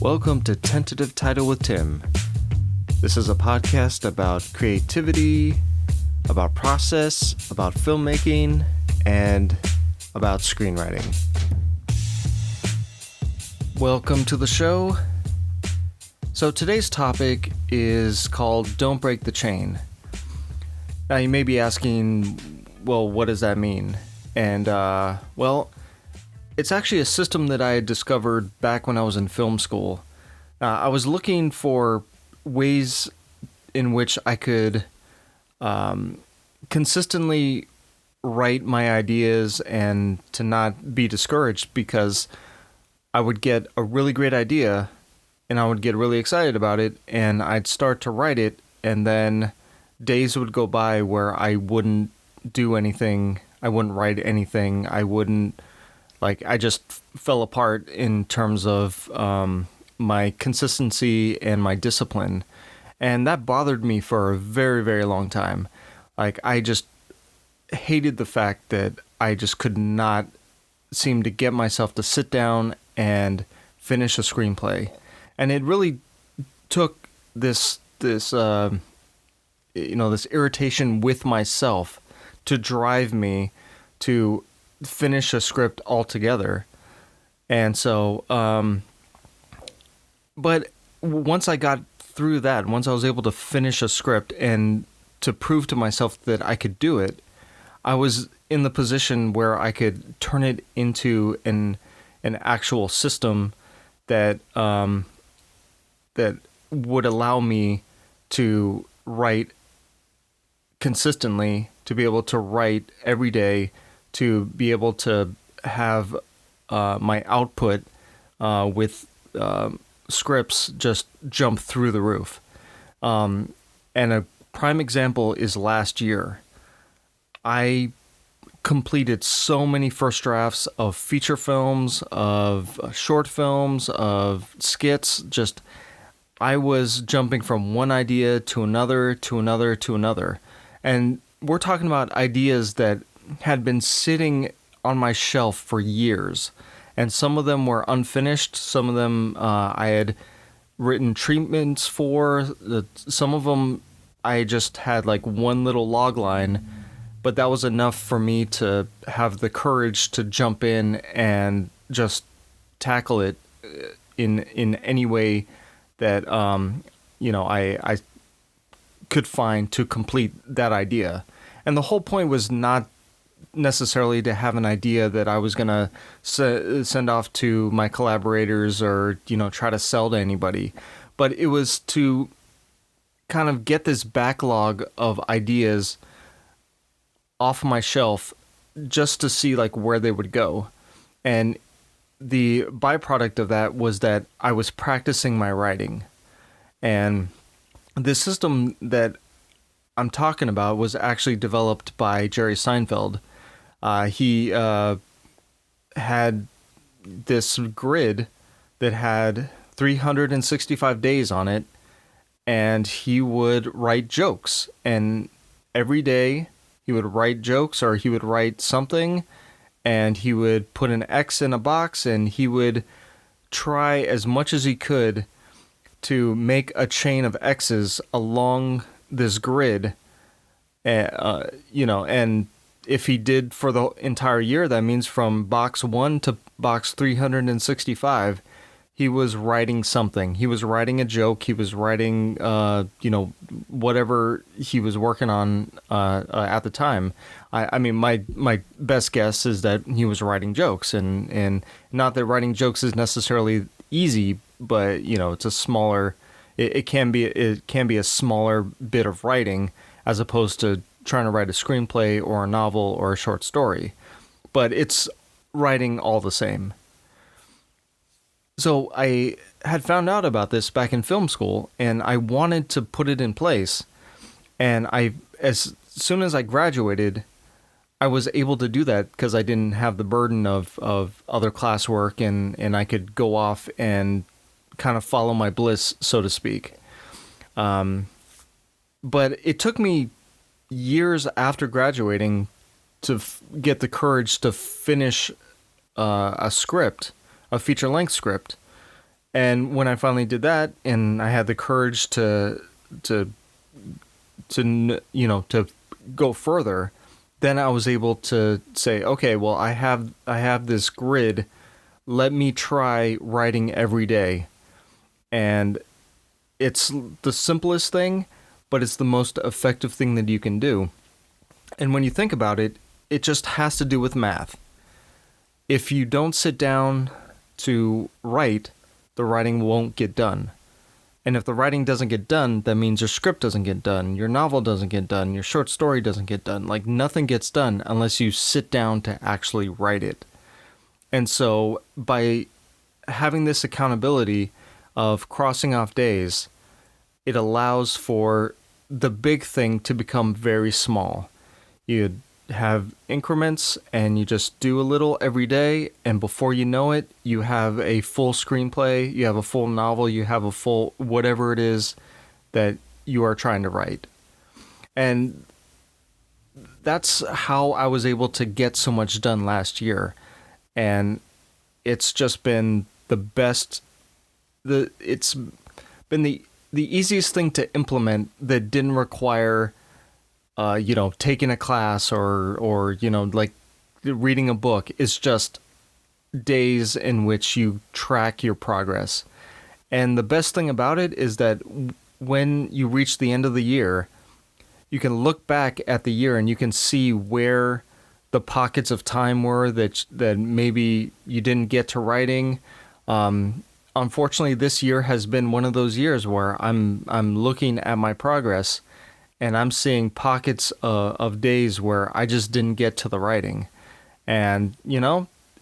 Welcome to Tentative Title with Tim. This is a podcast about creativity, about process, about filmmaking, and about screenwriting. Welcome to the show. So today's topic is called Don't Break the Chain. Now you may be asking, well, what does that mean? And, it's actually a system that I had discovered back when I was in film school. I was looking for ways in which I could consistently write my ideas and to not be discouraged, because I would get a really great idea and I would get really excited about it and I'd start to write it, and then days would go by where I wouldn't do anything. I wouldn't write anything. I just fell apart in terms of my consistency and my discipline. And that bothered me for a very, very long time. I just hated the fact that I just could not seem to get myself to sit down and finish a screenplay. And it really took this irritation with myself to drive me to finish a script altogether. And so, but once I got through that, once I was able to finish a script and to prove to myself that I could do it, I was in the position where I could turn it into an actual system that that would allow me to write consistently, to be able to write every day, to be able to have my output with scripts just jump through the roof. And a prime example is last year. I completed so many first drafts of feature films, of short films, of skits. I was jumping from one idea to another, to another, to another. And we're talking about ideas that had been sitting on my shelf for years, and some of them were unfinished. Some of them I had written treatments for. Some of them I just had like one little log line, but that was enough for me to have the courage to jump in and just tackle it in any way that I could find to complete that idea. And the whole point was not necessarily to have an idea that I was going to send off to my collaborators or, try to sell to anybody. But it was to kind of get this backlog of ideas off my shelf just to see where they would go. And the byproduct of that was that I was practicing my writing. And the system that I'm talking about was actually developed by Jerry Seinfeld. He had this grid that had 365 days on it, and he would write jokes. And every day he would write jokes, or he would write something, and he would put an X in a box, and he would try as much as he could to make a chain of X's along this grid. And if he did for the entire year, that means from box 1 to box 365, he was writing something. He was writing a joke. He was writing, whatever he was working on at the time. I mean, my best guess is that he was writing jokes, and not that writing jokes is necessarily easy, but it's a smaller. It can be a smaller bit of writing as opposed to trying to write a screenplay or a novel or a short story, but it's writing all the same. So I had found out about this back in film school, and I wanted to put it in place. And as soon as I graduated, I was able to do that because I didn't have the burden of other classwork, and I could go off and kind of follow my bliss, so to speak. But it took me years after graduating to get the courage to finish a script, a feature-length script, And when I finally did that, and I had the courage to to go further, then I was able to say, okay, well, I have this grid. Let me try writing every day. And it's the simplest thing, but it's the most effective thing that you can do. And when you think about it, it just has to do with math. If you don't sit down to write, the writing won't get done. And if the writing doesn't get done, that means your script doesn't get done, your novel doesn't get done, your short story doesn't get done. Like, nothing gets done unless you sit down to actually write it. And so by having this accountability of crossing off days, it allows for the big thing to become very small. You have increments and you just do a little every day, and before you know it, you have a full screenplay, you have a full novel, you have a full whatever it is that you are trying to write. And that's how I was able to get so much done last year. And it's just been the best. It's been the easiest thing to implement that didn't require taking a class or like reading a book. Is just days in which you track your progress. And the best thing about it is that when you reach the end of the year, you can look back at the year and you can see where the pockets of time were that maybe you didn't get to writing. Unfortunately, this year has been one of those years where I'm looking at my progress and I'm seeing pockets of days where I just didn't get to the writing. And,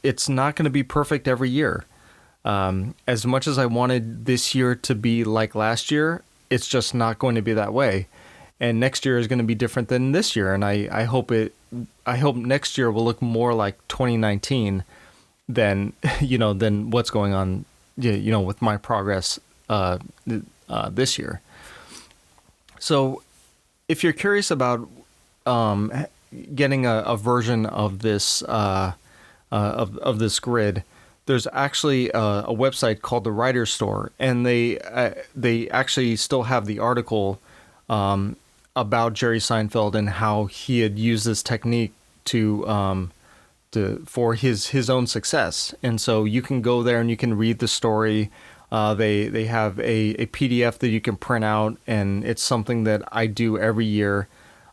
it's not going to be perfect every year. As much as I wanted this year to be like last year, it's just not going to be that way. And next year is going to be different than this year. And I hope next year will look more like 2019 than, than what's going on, with my progress this year. So if you're curious about getting a version of this of this grid, there's actually a website called the Writer's Store, and they actually still have the article about Jerry Seinfeld and how he had used this technique for his own success. And so you can go there and you can read the story. They have a PDF that you can print out, and it's something that I do every year.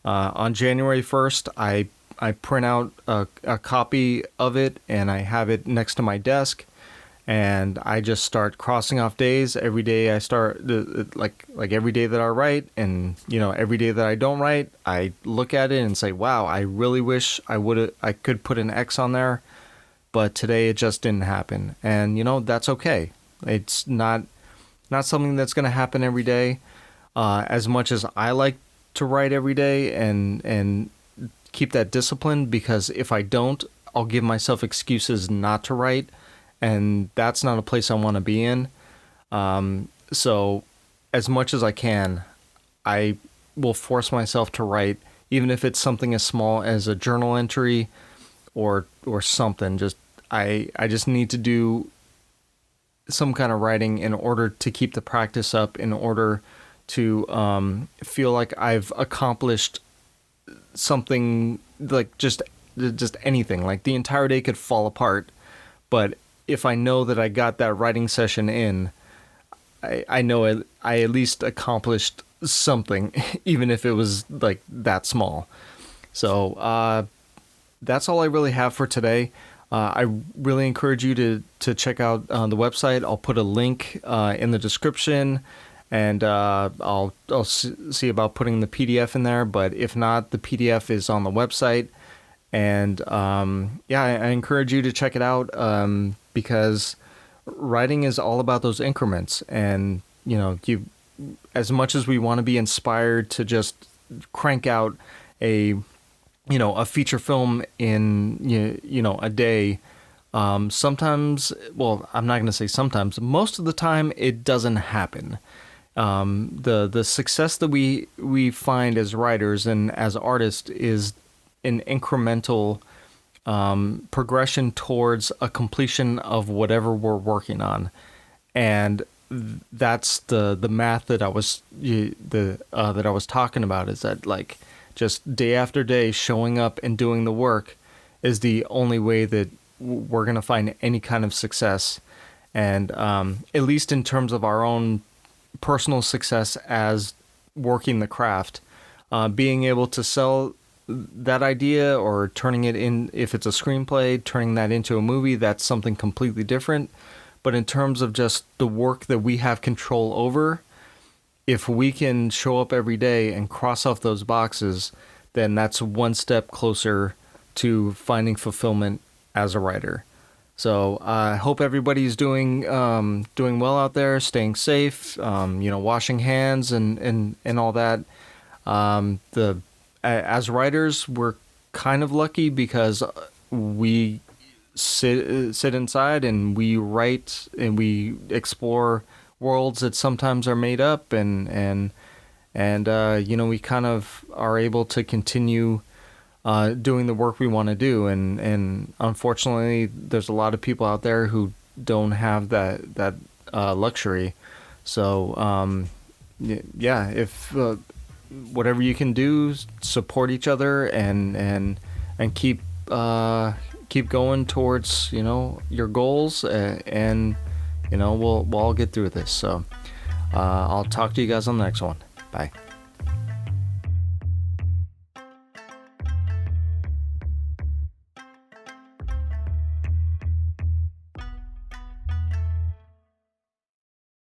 On January 1st, I print out a copy of it, and I have it next to my desk, and I just start crossing off days. Every day I start, like every day that I write, and every day that I don't write, I look at it and say, wow, I really wish I could put an X on there, but today it just didn't happen. And that's okay. It's not something that's going to happen every day. As much as I like to write every day and keep that discipline, because if I don't, I'll give myself excuses not to write, and that's not a place I want to be in. So as much as I can, I will force myself to write, even if it's something as small as a journal entry or something. I just need to do some kind of writing in order to keep the practice up, in order to feel like I've accomplished something. Like just anything. Like the entire day could fall apart, but if I know that I got that writing session in, I know I at least accomplished something, even if it was like that small. So that's all I really have for today. I really encourage you to check out the website. I'll put a link in the description, and I'll see about putting the PDF in there. But if not, the PDF is on the website. And I encourage you to check it out, because writing is all about those increments. And as much as we want to be inspired to just crank out a feature film in a day, sometimes, well, I'm not going to say sometimes, most of the time it doesn't happen. The success that we find as writers and as artists is an incremental progression towards a completion of whatever we're working on. and that's the math that I was talking about, is that like just day after day showing up and doing the work is the only way that we're going to find any kind of success. And at least in terms of our own personal success as working the craft, being able to sell that idea or turning it in, if it's a screenplay, turning that into a movie, that's something completely different. But in terms of just the work that we have control over, if we can show up every day and cross off those boxes, then that's one step closer to finding fulfillment as a writer. So I hope everybody's doing well out there, staying safe, washing hands and all that. As writers, we're kind of lucky because we sit inside and we write and we explore worlds that sometimes are made up, and we kind of are able to continue doing the work we want to do, and unfortunately there's a lot of people out there who don't have that luxury. So if whatever you can do, support each other and keep going towards your goals, and we'll all get through this. So I'll talk to you guys on the next one. Bye.